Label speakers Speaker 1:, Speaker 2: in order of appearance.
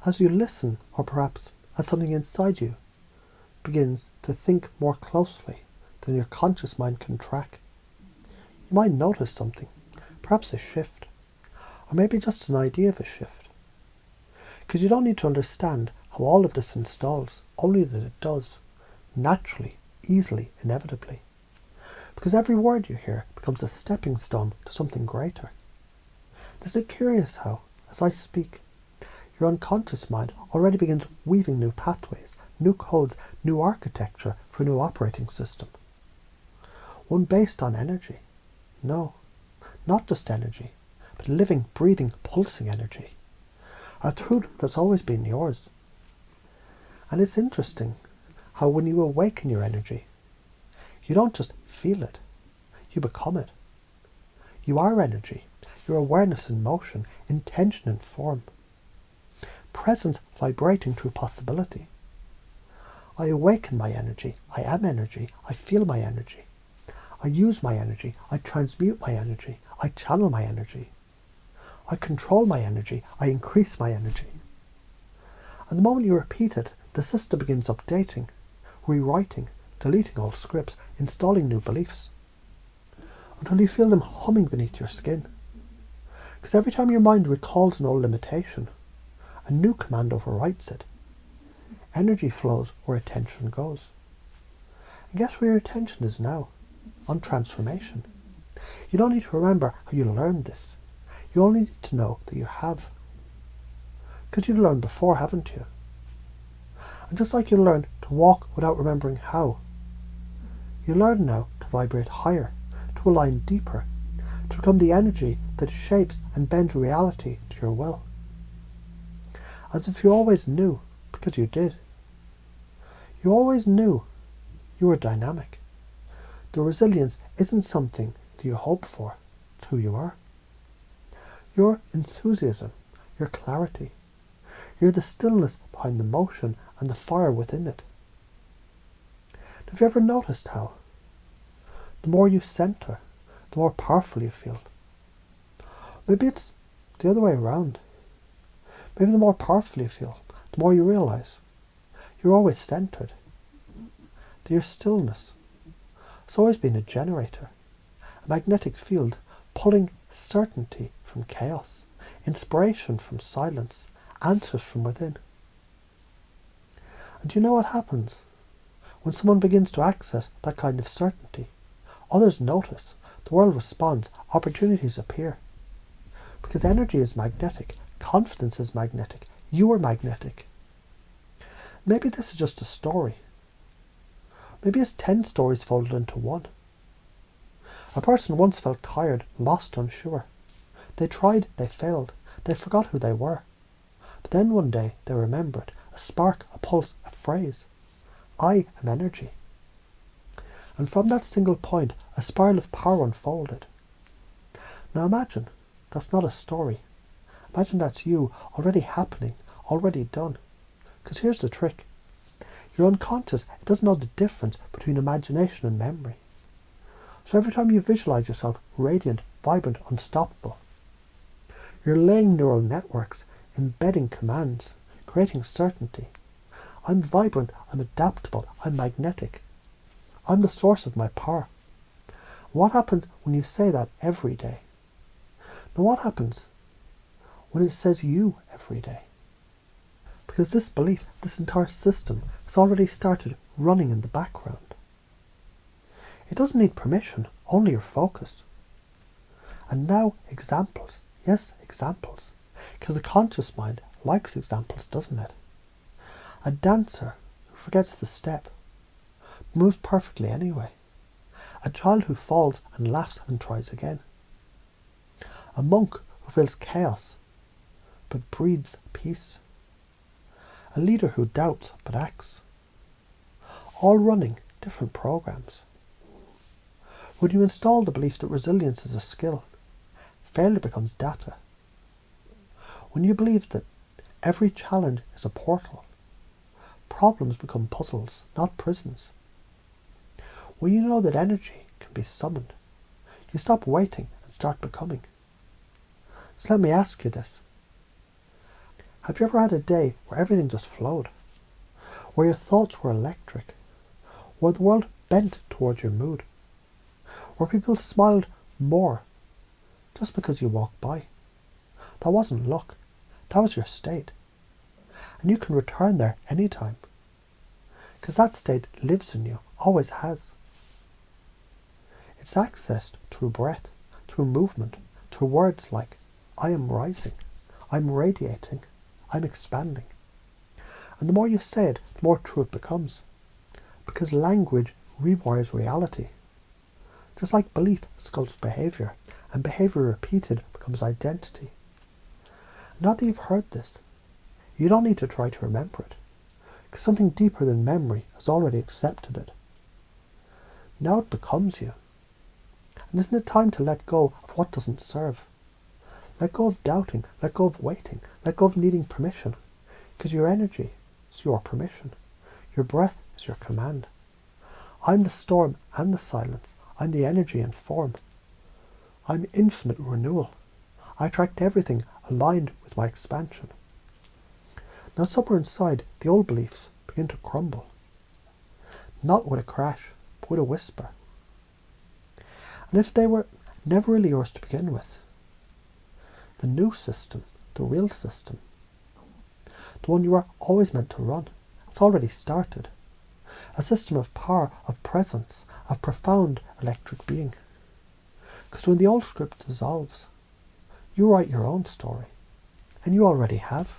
Speaker 1: As you listen, or perhaps as something inside you begins to think more closely than your conscious mind can track, you might notice something, perhaps a shift, or maybe just an idea of a shift. Because you don't need to understand how all of this installs, only that it does, naturally, easily, inevitably. Because every word you hear becomes a stepping stone to something greater. Isn't it curious how, as I speak, your unconscious mind already begins weaving new pathways, new codes, new architecture for a new operating system? One based on energy. No, not just energy, but living, breathing, pulsing energy. A truth that's always been yours. And it's interesting how when you awaken your energy, you don't just feel it, you become it. You are energy, your awareness in motion, intention in form. Presence vibrating through possibility. I awaken my energy, I am energy, I feel my energy. I use my energy, I transmute my energy, I channel my energy. I control my energy, I increase my energy. And the moment you repeat it, the system begins updating, rewriting, deleting old scripts, installing new beliefs, until you feel them humming beneath your skin. Because every time your mind recalls an old limitation, a new command overwrites it. Energy flows where attention goes. And guess where your attention is now? On transformation. You don't need to remember how you learned this. You only need to know that you have. Because you've learned before, haven't you? And just like you learned to walk without remembering how, you learn now to vibrate higher, to align deeper, to become the energy that shapes and bends reality to your will. As if you always knew, because you did. You always knew you were dynamic. The resilience isn't something that you hope for, it's who you are. Your enthusiasm, your clarity, you're the stillness behind the motion and the fire within it. Have you ever noticed how the more you center, the more powerful you feel? Maybe it's the other way around. Maybe the more powerful you feel, the more you realize you're always centered. That your stillness has always been a generator, a magnetic field pulling certainty from chaos, inspiration from silence, answers from within. And do you know what happens when someone begins to access that kind of certainty? Others notice, the world responds, opportunities appear. Because energy is magnetic, confidence is magnetic, you are magnetic. Maybe this is just a story. Maybe it's 10 stories folded into one. A person once felt tired, lost, unsure. They tried, they failed, they forgot who they were. But then one day they remembered, a spark, a pulse, a phrase. I am energy. And from that single point, a spiral of power unfolded. Now imagine, that's not a story. Imagine that's you, already happening, already done. Because here's the trick. Your unconscious, it doesn't know the difference between imagination and memory. So every time you visualize yourself radiant, vibrant, unstoppable, you're laying neural networks, embedding commands, creating certainty. I'm vibrant, I'm adaptable, I'm magnetic. I'm the source of my power. What happens when you say that every day? Now what happens when it says you every day? Because this belief, this entire system, has already started running in the background. It doesn't need permission, only your focus. And now examples. Yes, examples. Because the conscious mind likes examples, doesn't it? A dancer who forgets the step moves perfectly anyway. A child who falls and laughs and tries again. A monk who feels chaos but breathes peace. A leader who doubts but acts. All running different programs. When you install the belief that resilience is a skill, failure becomes data. When you believe that every challenge is a portal, problems become puzzles, not prisons. When you know that energy can be summoned, you stop waiting and start becoming. So let me ask you this. Have you ever had a day where everything just flowed? Where your thoughts were electric? Where the world bent towards your mood? Where people smiled more just because you walked by? That wasn't luck. That was your state. And you can return there anytime. Because that state lives in you, always has. It's accessed through breath, through movement, through words like, I am rising, I'm radiating, I'm expanding. And the more you say it, the more true it becomes. Because language rewires reality. Just like belief sculpts behaviour, and behaviour repeated becomes identity. Now that you've heard this, you don't need to try to remember it, because something deeper than memory has already accepted it. Now it becomes you. And isn't it time to let go of what doesn't serve? Let go of doubting, let go of waiting, let go of needing permission, because your energy is your permission. Your breath is your command. I'm the storm and the silence. I'm the energy and form. I'm infinite renewal. I attract everything aligned with my expansion. Now somewhere inside, the old beliefs begin to crumble. Not with a crash, but with a whisper. And if they were never really yours to begin with, the new system, the real system, the one you were always meant to run, it's already started. A system of power, of presence, of profound electric being. Because when the old script dissolves, you write your own story. And you already have.